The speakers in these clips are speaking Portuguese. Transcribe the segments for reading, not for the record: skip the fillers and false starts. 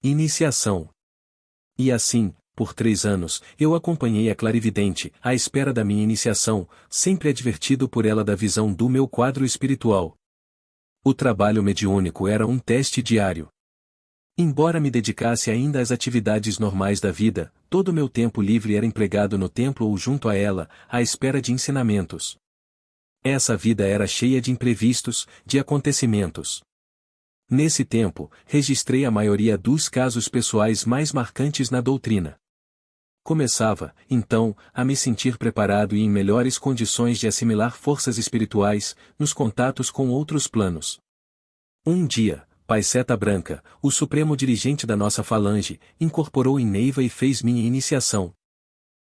Iniciação. E assim, por 3 anos, eu acompanhei a clarividente, à espera da minha iniciação, sempre advertido por ela da visão do meu quadro espiritual. O trabalho mediúnico era um teste diário. Embora me dedicasse ainda às atividades normais da vida, todo o meu tempo livre era empregado no templo ou junto a ela, à espera de ensinamentos. Essa vida era cheia de imprevistos, de acontecimentos. Nesse tempo, registrei a maioria dos casos pessoais mais marcantes na doutrina. Começava, então, a me sentir preparado e em melhores condições de assimilar forças espirituais, nos contatos com outros planos. Um dia, Pai Seta Branca, o supremo dirigente da nossa falange, incorporou em Neiva e fez minha iniciação.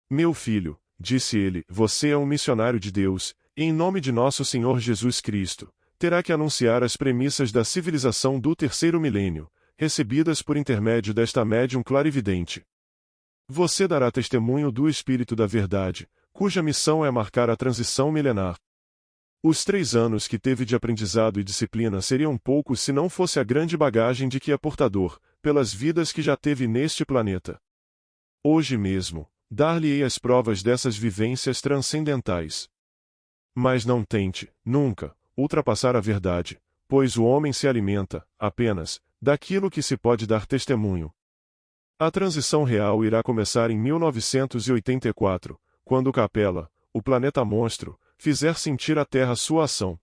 Meu filho, disse ele, você é um missionário de Deus, e em nome de nosso Senhor Jesus Cristo, terá que anunciar as premissas da civilização do terceiro milênio, recebidas por intermédio desta médium clarividente. Você dará testemunho do Espírito da Verdade, cuja missão é marcar a transição milenar. Os 3 anos que teve de aprendizado e disciplina seriam poucos se não fosse a grande bagagem de que é portador, pelas vidas que já teve neste planeta. Hoje mesmo, dar-lhe-ei as provas dessas vivências transcendentais. Mas não tente, nunca, ultrapassar a verdade, pois o homem se alimenta, apenas, daquilo que se pode dar testemunho. A transição real irá começar em 1984, quando Capella, o planeta monstro, fizer sentir à Terra sua ação.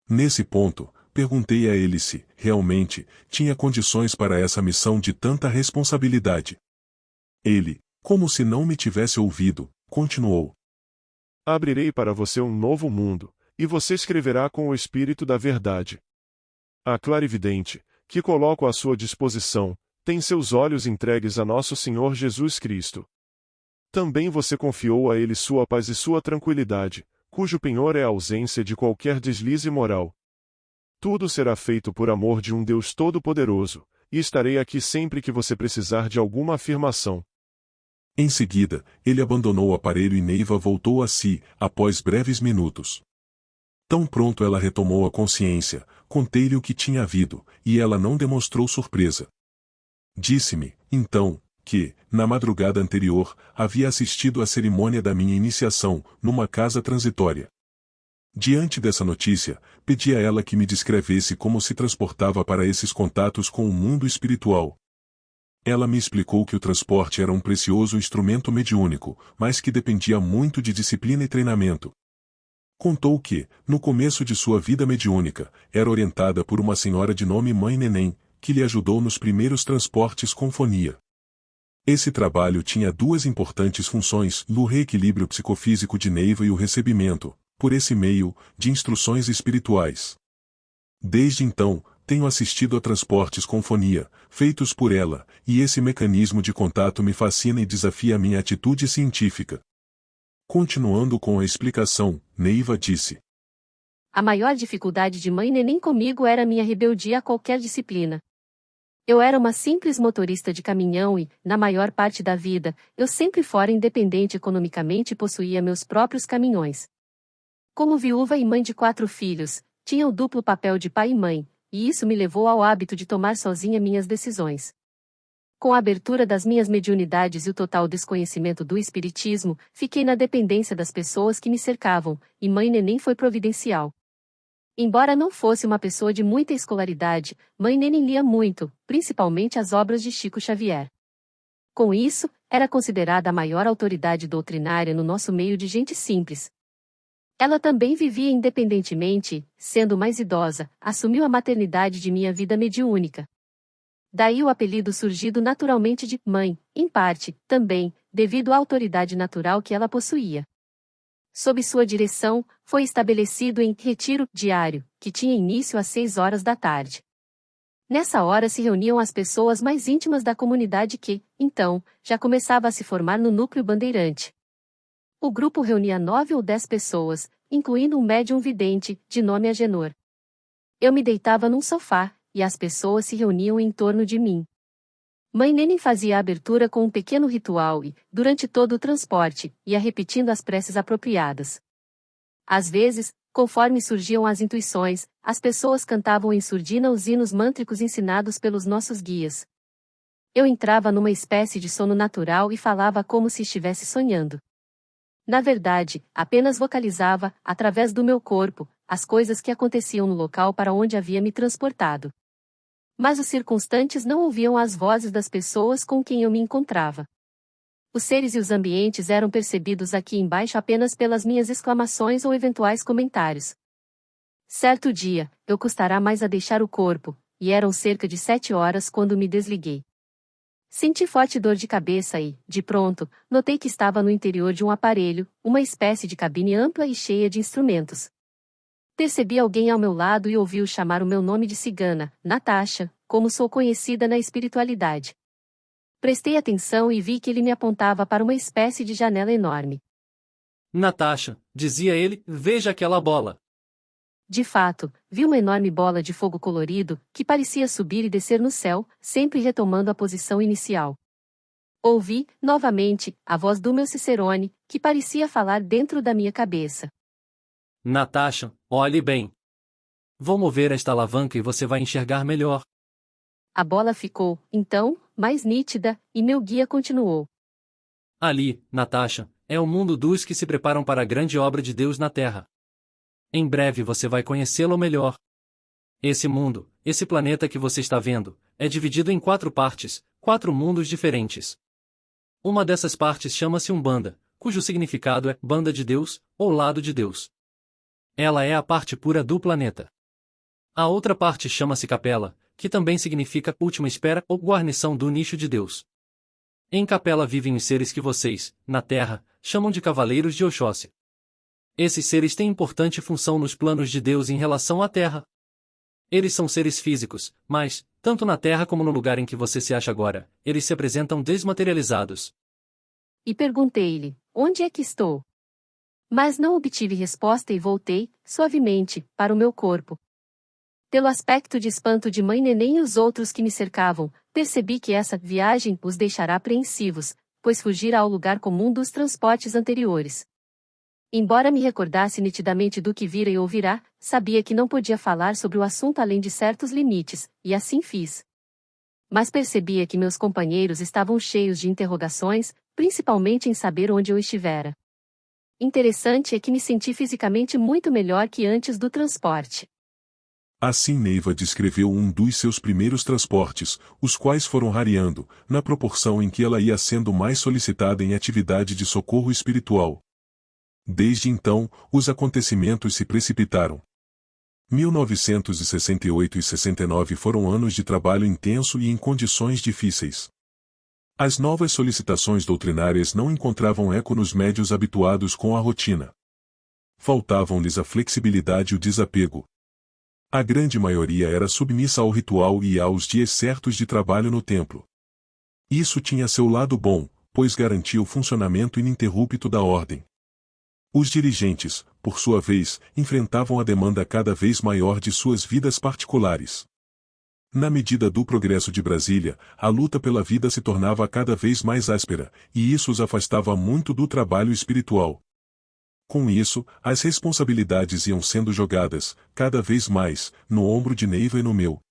Nesse ponto, perguntei a ele se, realmente, tinha condições para essa missão de tanta responsabilidade. Ele, como se não me tivesse ouvido, continuou. Abrirei para você um novo mundo, e você escreverá com o Espírito da Verdade. A clarividente, que coloco à sua disposição, tem seus olhos entregues a nosso Senhor Jesus Cristo. Também você confiou a ele sua paz e sua tranquilidade, cujo penhor é a ausência de qualquer deslize moral. Tudo será feito por amor de um Deus Todo-Poderoso, e estarei aqui sempre que você precisar de alguma afirmação. Em seguida, ele abandonou o aparelho e Neiva voltou a si, após breves minutos. Tão pronto ela retomou a consciência, contei-lhe o que tinha havido, e ela não demonstrou surpresa. Disse-me, então, que, na madrugada anterior, havia assistido à cerimônia da minha iniciação, numa casa transitória. Diante dessa notícia, pedi a ela que me descrevesse como se transportava para esses contatos com o mundo espiritual. Ela me explicou que o transporte era um precioso instrumento mediúnico, mas que dependia muito de disciplina e treinamento. Contou que, no começo de sua vida mediúnica, era orientada por uma senhora de nome Mãe Neném, que lhe ajudou nos primeiros transportes com fonia. Esse trabalho tinha 2 importantes funções, no reequilíbrio psicofísico de Neiva e o recebimento, por esse meio, de instruções espirituais. Desde então, tenho assistido a transportes com fonia, feitos por ela, e esse mecanismo de contato me fascina e desafia a minha atitude científica. Continuando com a explicação, Neiva disse: A maior dificuldade de Mãe Neném comigo era minha rebeldia a qualquer disciplina. Eu era uma simples motorista de caminhão e, na maior parte da vida, eu sempre fora independente economicamente e possuía meus próprios caminhões. Como viúva e mãe de 4 filhos, tinha o duplo papel de pai e mãe, e isso me levou ao hábito de tomar sozinha minhas decisões. Com a abertura das minhas mediunidades e o total desconhecimento do espiritismo, fiquei na dependência das pessoas que me cercavam, e Mãe Neném foi providencial. Embora não fosse uma pessoa de muita escolaridade, Mãe Neném lia muito, principalmente as obras de Chico Xavier. Com isso, era considerada a maior autoridade doutrinária no nosso meio de gente simples. Ela também vivia independentemente e, sendo mais idosa, assumiu a maternidade de minha vida mediúnica. Daí o apelido surgido naturalmente de Mãe, em parte, também, devido à autoridade natural que ela possuía. Sob sua direção, foi estabelecido em retiro diário, que tinha início às 6 horas da tarde. Nessa hora se reuniam as pessoas mais íntimas da comunidade que, então, já começava a se formar no núcleo bandeirante. O grupo reunia 9 ou 10 pessoas, incluindo um médium vidente, de nome Agenor. Eu me deitava num sofá, e as pessoas se reuniam em torno de mim. Mãe Neném fazia a abertura com um pequeno ritual e, durante todo o transporte, ia repetindo as preces apropriadas. Às vezes, conforme surgiam as intuições, as pessoas cantavam em surdina os hinos mântricos ensinados pelos nossos guias. Eu entrava numa espécie de sono natural e falava como se estivesse sonhando. Na verdade, apenas vocalizava, através do meu corpo, as coisas que aconteciam no local para onde havia me transportado. Mas os circunstantes não ouviam as vozes das pessoas com quem eu me encontrava. Os seres e os ambientes eram percebidos aqui embaixo apenas pelas minhas exclamações ou eventuais comentários. Certo dia, eu custará mais a deixar o corpo, e eram cerca de 7 horas quando me desliguei. Senti forte dor de cabeça e, de pronto, notei que estava no interior de um aparelho, uma espécie de cabine ampla e cheia de instrumentos. Percebi alguém ao meu lado e ouvi-o chamar o meu nome de cigana, Natasha, como sou conhecida na espiritualidade. Prestei atenção e vi que ele me apontava para uma espécie de janela enorme. Natasha, dizia ele, veja aquela bola. De fato, vi uma enorme bola de fogo colorido, que parecia subir e descer no céu, sempre retomando a posição inicial. Ouvi, novamente, a voz do meu Cicerone, que parecia falar dentro da minha cabeça. Natasha, olhe bem. Vou mover esta alavanca e você vai enxergar melhor. A bola ficou, então, mais nítida, e meu guia continuou. Ali, Natasha, é o mundo dos que se preparam para a grande obra de Deus na Terra. Em breve você vai conhecê-lo melhor. Esse mundo, esse planeta que você está vendo, é dividido em 4 partes, 4 mundos diferentes. Uma dessas partes chama-se Umbanda, cujo significado é banda de Deus, ou lado de Deus. Ela é a parte pura do planeta. A outra parte chama-se Capela, que também significa última espera ou guarnição do nicho de Deus. Em Capela vivem os seres que vocês, na Terra, chamam de Cavaleiros de Oxóssi. Esses seres têm importante função nos planos de Deus em relação à Terra. Eles são seres físicos, mas, tanto na Terra como no lugar em que você se acha agora, eles se apresentam desmaterializados. E perguntei-lhe, onde é que estou? Mas não obtive resposta e voltei, suavemente, para o meu corpo. Pelo aspecto de espanto de mãe Neném e os outros que me cercavam, percebi que essa viagem os deixará apreensivos, pois fugirá ao lugar comum dos transportes anteriores. Embora me recordasse nitidamente do que vira e ouvirá, sabia que não podia falar sobre o assunto além de certos limites, e assim fiz. Mas percebia que meus companheiros estavam cheios de interrogações, principalmente em saber onde eu estivera. Interessante é que me senti fisicamente muito melhor que antes do transporte. Assim Neiva descreveu um dos seus primeiros transportes, os quais foram rareando, na proporção em que ela ia sendo mais solicitada em atividade de socorro espiritual. Desde então, os acontecimentos se precipitaram. 1968 e 69 foram anos de trabalho intenso e em condições difíceis. As novas solicitações doutrinárias não encontravam eco nos médios habituados com a rotina. Faltavam-lhes a flexibilidade e o desapego. A grande maioria era submissa ao ritual e aos dias certos de trabalho no templo. Isso tinha seu lado bom, pois garantia o funcionamento ininterrupto da ordem. Os dirigentes, por sua vez, enfrentavam a demanda cada vez maior de suas vidas particulares. Na medida do progresso de Brasília, a luta pela vida se tornava cada vez mais áspera, e isso os afastava muito do trabalho espiritual. Com isso, as responsabilidades iam sendo jogadas, cada vez mais, no ombro de Neiva e no meu.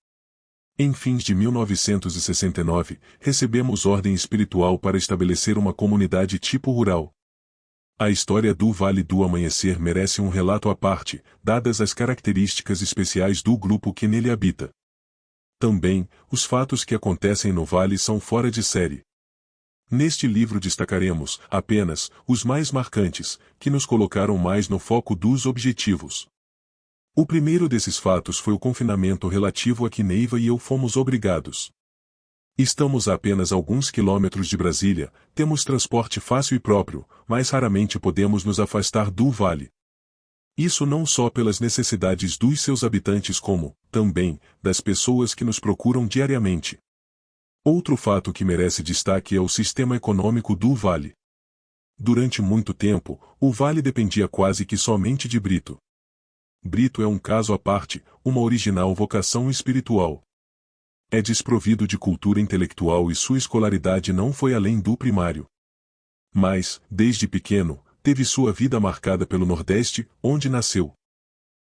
Em fins de 1969, recebemos ordem espiritual para estabelecer uma comunidade tipo rural. A história do Vale do Amanhecer merece um relato à parte, dadas as características especiais do grupo que nele habita. Também, os fatos que acontecem no Vale são fora de série. Neste livro destacaremos, apenas, os mais marcantes, que nos colocaram mais no foco dos objetivos. O primeiro desses fatos foi o confinamento relativo a que Neiva e eu fomos obrigados. Estamos a apenas alguns quilômetros de Brasília, temos transporte fácil e próprio, mas raramente podemos nos afastar do vale. Isso não só pelas necessidades dos seus habitantes como, também, das pessoas que nos procuram diariamente. Outro fato que merece destaque é o sistema econômico do vale. Durante muito tempo, o vale dependia quase que somente de Brito. Brito é um caso à parte, uma original vocação espiritual. É desprovido de cultura intelectual e sua escolaridade não foi além do primário. Mas, desde pequeno, teve sua vida marcada pelo Nordeste, onde nasceu.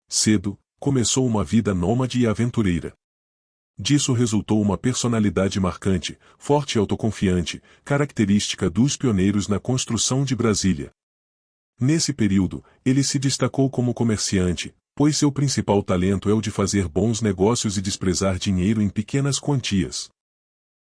Cedo, começou uma vida nômade e aventureira. Disso resultou uma personalidade marcante, forte e autoconfiante, característica dos pioneiros na construção de Brasília. Nesse período, ele se destacou como comerciante, pois seu principal talento é o de fazer bons negócios e desprezar dinheiro em pequenas quantias.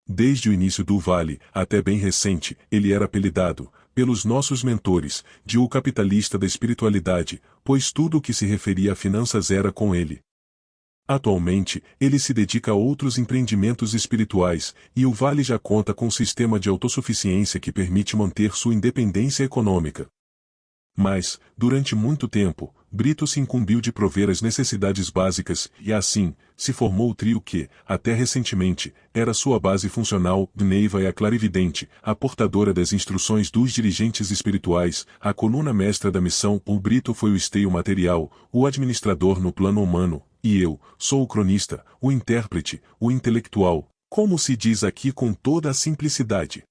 Desde o início do Vale, até bem recente, ele era apelidado, pelos nossos mentores, de o capitalista da espiritualidade, pois tudo o que se referia a finanças era com ele. Atualmente, ele se dedica a outros empreendimentos espirituais, e o Vale já conta com um sistema de autossuficiência que permite manter sua independência econômica. Mas, durante muito tempo, Brito se incumbiu de prover as necessidades básicas e, assim, se formou o trio que, até recentemente, era sua base funcional. Neiva é a clarividente, a portadora das instruções dos dirigentes espirituais, a coluna mestra da missão. O Brito foi o esteio material, o administrador no plano humano, e eu, sou o cronista, o intérprete, o intelectual, como se diz aqui com toda a simplicidade.